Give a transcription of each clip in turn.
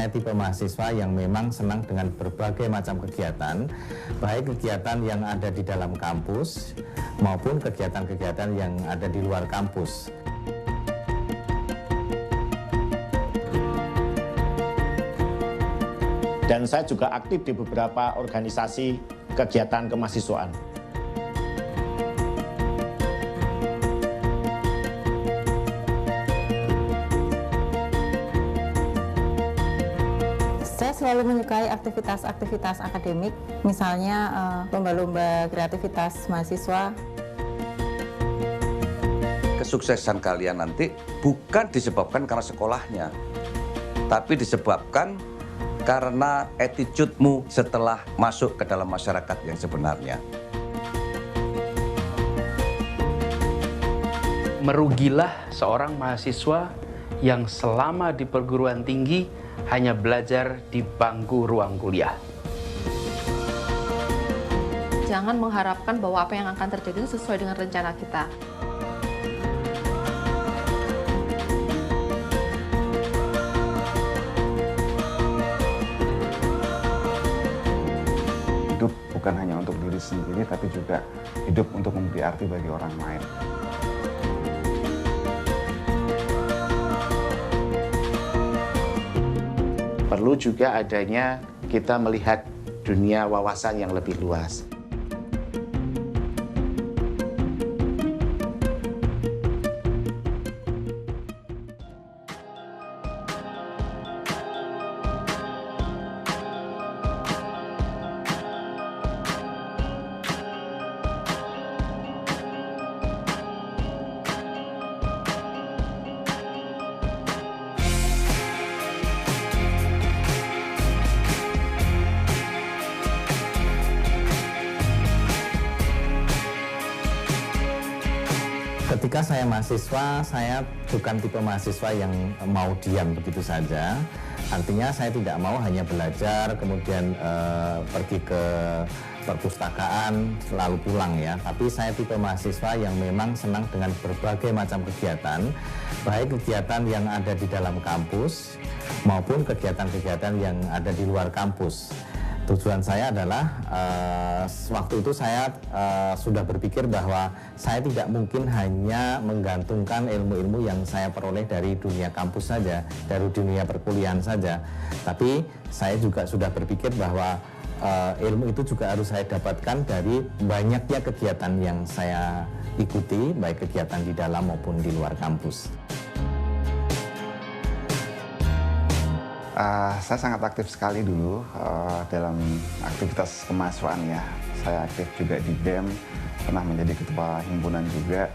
saya tipe mahasiswa yang memang senang dengan berbagai macam kegiatan, baik kegiatan yang ada di dalam kampus maupun kegiatan-kegiatan yang ada di luar kampus. Dan saya juga aktif di beberapa organisasi kegiatan kemahasiswaan. Saya selalu menyukai aktivitas-aktivitas akademik, misalnya lomba-lomba kreativitas mahasiswa. Kesuksesan kalian nanti bukan disebabkan karena sekolahnya, tapi disebabkan karena attitude-mu setelah masuk ke dalam masyarakat yang sebenarnya. Merugilah seorang mahasiswa yang selama di perguruan tinggi hanya belajar di bangku ruang kuliah. Jangan mengharapkan bahwa apa yang akan terjadi sesuai dengan rencana kita. Hidup bukan hanya untuk diri sendiri, tapi juga hidup untuk memberi arti bagi orang lain. Perlu juga adanya kita melihat dunia wawasan yang lebih luas. Ketika saya mahasiswa, saya bukan tipe mahasiswa yang mau diam begitu saja. Artinya saya tidak mau hanya belajar, kemudian pergi ke perpustakaan, selalu pulang ya. Tapi saya tipe mahasiswa yang memang senang dengan berbagai macam kegiatan, baik kegiatan yang ada di dalam kampus maupun kegiatan-kegiatan yang ada di luar kampus. Tujuan saya adalah waktu itu saya sudah berpikir bahwa saya tidak mungkin hanya menggantungkan ilmu-ilmu yang saya peroleh dari dunia kampus saja, dari dunia perkuliahan saja. Tapi saya juga sudah berpikir bahwa ilmu itu juga harus saya dapatkan dari banyaknya kegiatan yang saya ikuti, baik kegiatan di dalam maupun di luar kampus. Saya sangat aktif sekali dulu dalam aktivitas kemahasiswaan ya. Saya aktif juga di BEM, pernah menjadi ketua himpunan juga.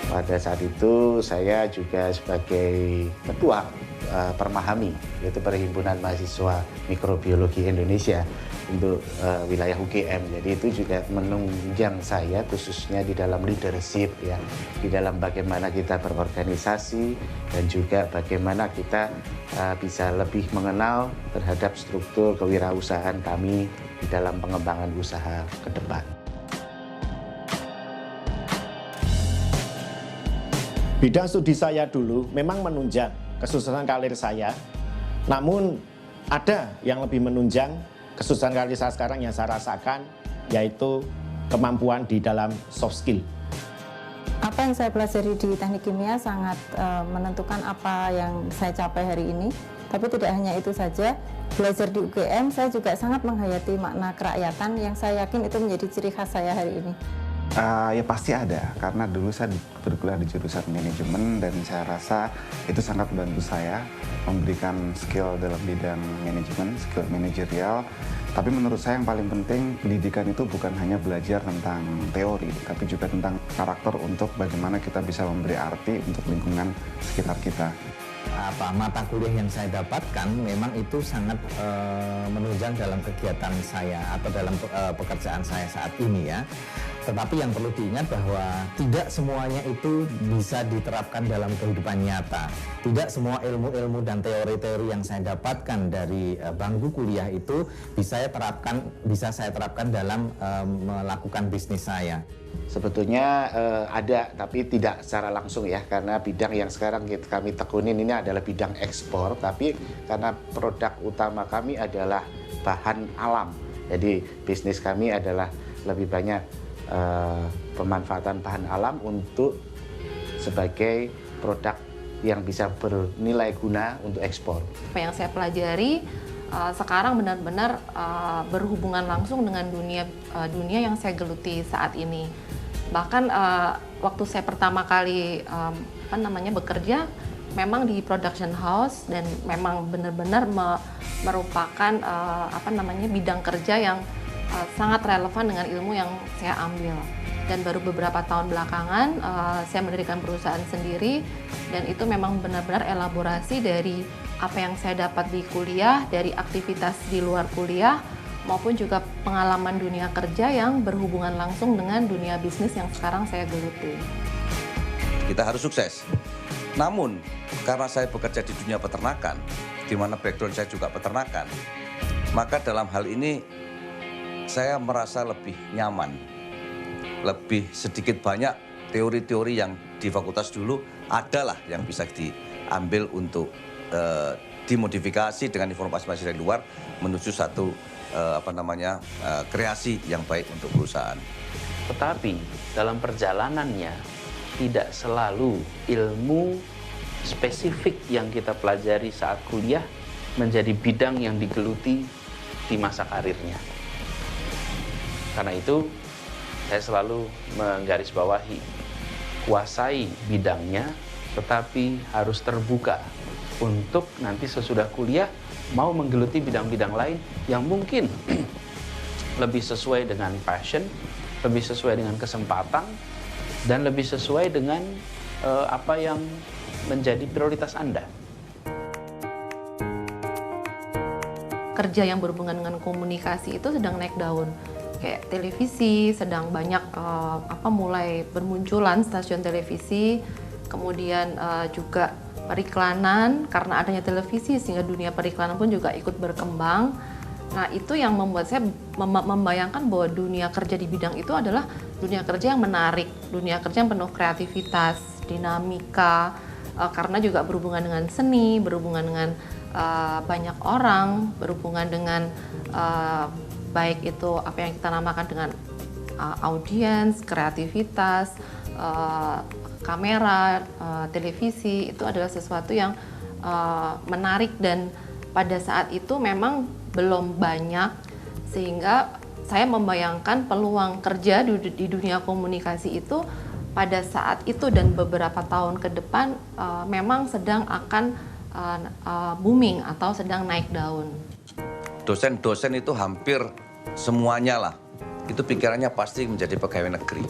Pada saat itu saya juga sebagai ketua Permahami, yaitu Perhimpunan Mahasiswa Mikrobiologi Indonesia untuk wilayah UGM. Jadi itu juga menunjang saya khususnya di dalam leadership ya, di dalam bagaimana kita berorganisasi dan juga bagaimana kita bisa lebih mengenal terhadap struktur kewirausahaan kami di dalam pengembangan usaha ke depan. Bidang studi saya dulu memang menunjang kesuksesan karir saya, namun ada yang lebih menunjang kesuksesan karir saya sekarang yang saya rasakan, yaitu kemampuan di dalam soft skill. Apa yang saya pelajari di teknik kimia sangat menentukan apa yang saya capai hari ini. Tapi tidak hanya itu saja, belajar di UGM saya juga sangat menghayati makna kerakyatan yang saya yakin itu menjadi ciri khas saya hari ini. Ya pasti ada, karena dulu saya berkuliah di jurusan manajemen dan saya rasa itu sangat membantu saya memberikan skill dalam bidang manajemen, skill manajerial. Tapi menurut saya yang paling penting pendidikan itu bukan hanya belajar tentang teori, tapi juga tentang karakter untuk bagaimana kita bisa memberi arti untuk lingkungan sekitar kita. Mata kuliah yang saya dapatkan memang itu sangat menunjang dalam kegiatan saya atau dalam pekerjaan saya saat ini ya. Tetapi yang perlu diingat bahwa tidak semuanya itu bisa diterapkan dalam kehidupan nyata. Tidak semua ilmu-ilmu dan teori-teori yang saya dapatkan dari bangku kuliah itu bisa saya terapkan dalam melakukan bisnis saya. Sebetulnya ada, tapi tidak secara langsung ya, karena bidang yang sekarang kami tekunin ini adalah bidang ekspor, tapi karena produk utama kami adalah bahan alam. Jadi bisnis kami adalah lebih banyak pemanfaatan bahan alam untuk sebagai produk yang bisa bernilai guna untuk ekspor. Apa yang saya pelajari sekarang benar-benar berhubungan langsung dengan dunia yang saya geluti saat ini. Bahkan waktu saya pertama kali bekerja, memang di production house, dan memang benar-benar merupakan bidang kerja yang sangat relevan dengan ilmu yang saya ambil. Dan baru beberapa tahun belakangan saya mendirikan perusahaan sendiri, dan itu memang benar-benar elaborasi dari apa yang saya dapat di kuliah, dari aktivitas di luar kuliah, maupun juga pengalaman dunia kerja yang berhubungan langsung dengan dunia bisnis yang sekarang saya geluti. Kita harus sukses. Namun, karena saya bekerja di dunia peternakan, di mana background saya juga peternakan, maka dalam hal ini saya merasa lebih nyaman, lebih sedikit banyak teori-teori yang di fakultas dulu adalah yang bisa diambil untuk dimodifikasi dengan informasi dari luar menuju satu kreasi yang baik untuk perusahaan. Tetapi dalam perjalanannya tidak selalu ilmu spesifik yang kita pelajari saat kuliah menjadi bidang yang digeluti di masa karirnya. Karena itu saya selalu menggarisbawahi, kuasai bidangnya tetapi harus terbuka untuk nanti sesudah kuliah mau menggeluti bidang-bidang lain yang mungkin lebih sesuai dengan passion, lebih sesuai dengan kesempatan, dan lebih sesuai dengan apa yang menjadi prioritas Anda. Kerja yang berhubungan dengan komunikasi itu sedang naik daun. Kayak televisi sedang banyak mulai bermunculan stasiun televisi, kemudian juga periklanan, karena adanya televisi sehingga dunia periklanan pun juga ikut berkembang. Nah, itu yang membuat saya membayangkan bahwa dunia kerja di bidang itu adalah dunia kerja yang menarik, dunia kerja yang penuh kreativitas, dinamika, karena juga berhubungan dengan seni, berhubungan dengan banyak orang, berhubungan dengan baik itu apa yang kita namakan dengan audiens, kreativitas, kamera, televisi, itu adalah sesuatu yang menarik, dan pada saat itu memang belum banyak, sehingga saya membayangkan peluang kerja di dunia komunikasi itu pada saat itu dan beberapa tahun ke depan memang sedang akan booming atau sedang naik daun. Dosen-dosen itu hampir semuanya lah, itu pikirannya pasti menjadi pegawai negeri.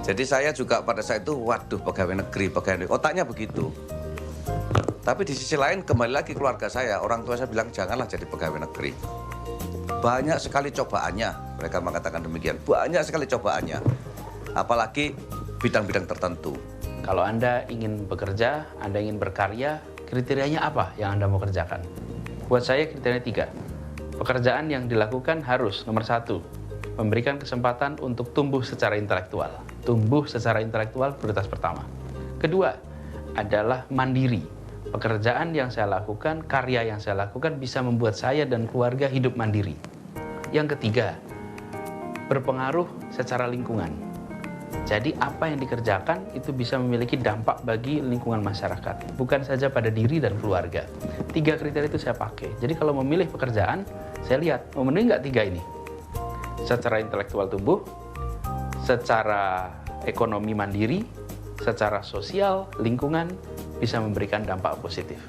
Jadi saya juga pada saat itu, waduh, pegawai negeri, otaknya begitu. Tapi di sisi lain kembali lagi keluarga saya, orang tua saya bilang janganlah jadi pegawai negeri. Banyak sekali cobaannya, mereka mengatakan demikian, banyak sekali cobaannya. Apalagi bidang-bidang tertentu. Kalau Anda ingin bekerja, Anda ingin berkarya, kriterianya apa yang Anda mau kerjakan? Buat saya kriteria 3. Pekerjaan yang dilakukan harus, nomor 1, memberikan kesempatan untuk tumbuh secara intelektual. Tumbuh secara intelektual prioritas pertama. Kedua, adalah mandiri. Pekerjaan yang saya lakukan, karya yang saya lakukan bisa membuat saya dan keluarga hidup mandiri. Yang ketiga, berpengaruh secara lingkungan. Jadi apa yang dikerjakan itu bisa memiliki dampak bagi lingkungan masyarakat, bukan saja pada diri dan keluarga. 3 kriteria itu saya pakai. Jadi kalau memilih pekerjaan, saya lihat memenuhi nggak 3 ini. Secara intelektual tumbuh, secara ekonomi mandiri, secara sosial, lingkungan, bisa memberikan dampak positif.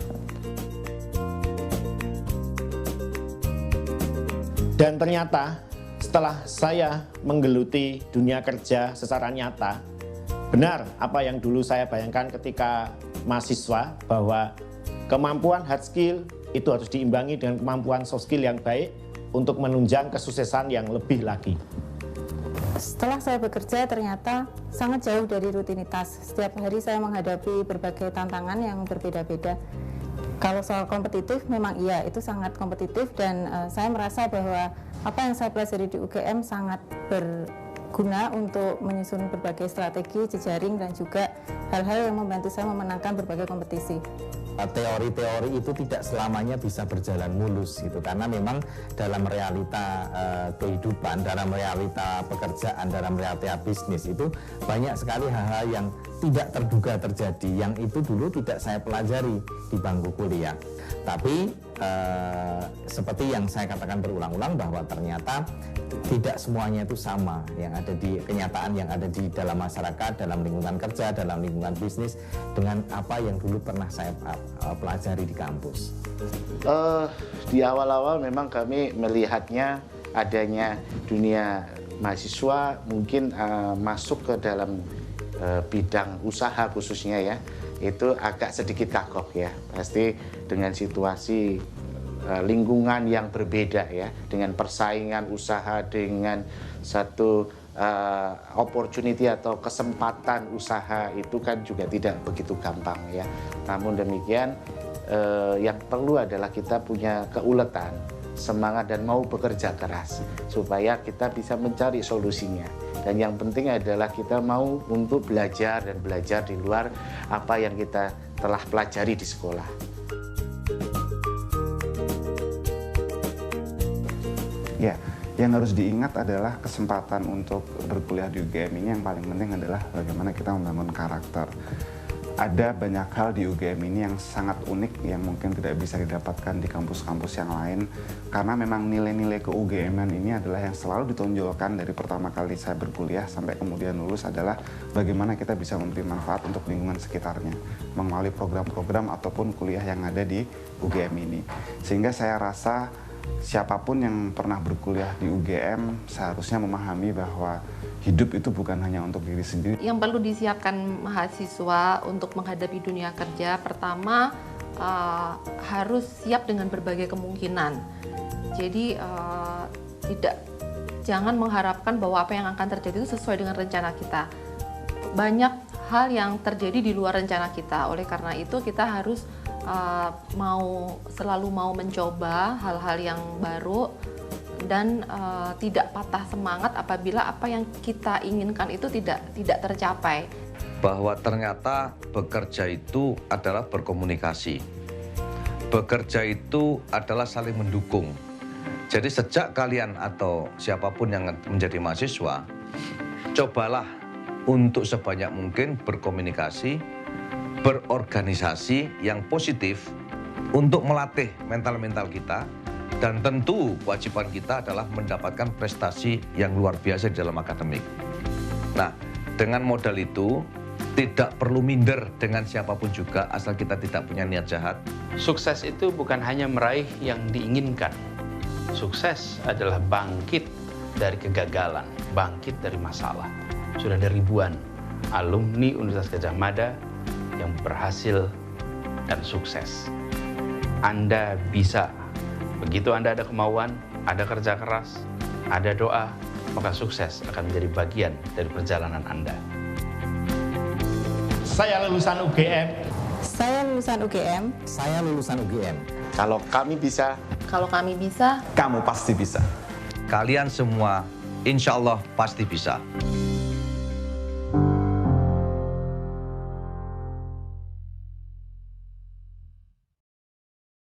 Dan ternyata setelah saya menggeluti dunia kerja secara nyata, benar apa yang dulu saya bayangkan ketika mahasiswa, bahwa kemampuan hard skill itu harus diimbangi dengan kemampuan soft skill yang baik untuk menunjang kesuksesan yang lebih lagi. Setelah saya bekerja ternyata sangat jauh dari rutinitas. Setiap hari saya menghadapi berbagai tantangan yang berbeda-beda. Kalau soal kompetitif memang iya, itu sangat kompetitif dan saya merasa bahwa apa yang saya pelajari di UGM sangat berguna untuk menyusun berbagai strategi, jejaring dan juga hal-hal yang membantu saya memenangkan berbagai kompetisi. Teori-teori itu tidak selamanya bisa berjalan mulus gitu, karena memang dalam realita kehidupan, dalam realita pekerjaan, dalam realita bisnis itu banyak sekali hal-hal yang tidak terduga terjadi, yang itu dulu tidak saya pelajari di bangku kuliah. Tapi seperti yang saya katakan berulang-ulang bahwa ternyata tidak semuanya itu sama yang ada di kenyataan, yang ada di dalam masyarakat, dalam lingkungan kerja, dalam lingkungan bisnis dengan apa yang dulu pernah saya pelajari di kampus. Di awal-awal memang kami melihatnya adanya dunia mahasiswa mungkin masuk ke dalam bidang usaha khususnya ya, itu agak sedikit kagok ya, pasti dengan situasi lingkungan yang berbeda ya, dengan persaingan usaha, dengan satu opportunity atau kesempatan usaha itu kan juga tidak begitu gampang ya. Namun demikian yang perlu adalah kita punya keuletan, semangat dan mau bekerja keras supaya kita bisa mencari solusinya. Dan yang penting adalah kita mau untuk belajar dan belajar di luar apa yang kita telah pelajari di sekolah. Ya, yang harus diingat adalah kesempatan untuk berkuliah di UGM ini yang paling penting adalah bagaimana kita membangun karakter. Ada banyak hal di UGM ini yang sangat unik yang mungkin tidak bisa didapatkan di kampus-kampus yang lain, karena memang nilai-nilai ke-UGM-an ini adalah yang selalu ditonjolkan dari pertama kali saya berkuliah sampai kemudian lulus adalah bagaimana kita bisa memberi manfaat untuk lingkungan sekitarnya melalui program-program ataupun kuliah yang ada di UGM ini. Sehingga saya rasa siapapun yang pernah berkuliah di UGM seharusnya memahami bahwa hidup itu bukan hanya untuk diri sendiri. Yang perlu disiapkan mahasiswa untuk menghadapi dunia kerja, pertama harus siap dengan berbagai kemungkinan. Jadi jangan mengharapkan bahwa apa yang akan terjadi itu sesuai dengan rencana kita. Banyak hal yang terjadi di luar rencana kita. Oleh karena itu kita harus selalu mau mencoba hal-hal yang baru dan tidak patah semangat apabila apa yang kita inginkan itu tidak tercapai. Bahwa ternyata bekerja itu adalah berkomunikasi. Bekerja itu adalah saling mendukung. Jadi sejak kalian atau siapapun yang menjadi mahasiswa, cobalah untuk sebanyak mungkin berkomunikasi, berorganisasi yang positif untuk melatih mental-mental kita. Dan tentu kewajiban kita adalah mendapatkan prestasi yang luar biasa di dalam akademik. Nah, dengan modal itu tidak perlu minder dengan siapapun juga asal kita tidak punya niat jahat. Sukses itu bukan hanya meraih yang diinginkan. Sukses adalah bangkit dari kegagalan, bangkit dari masalah. Sudah ada ribuan alumni Universitas Gadjah Mada yang berhasil dan sukses. Anda bisa. Begitu Anda ada kemauan, ada kerja keras, ada doa, maka sukses akan menjadi bagian dari perjalanan Anda. Saya lulusan UGM. Saya lulusan UGM. Saya lulusan UGM. Kalau kami bisa, Kalau kami bisa, Kamu pasti bisa. Kalian semua insya Allah pasti bisa.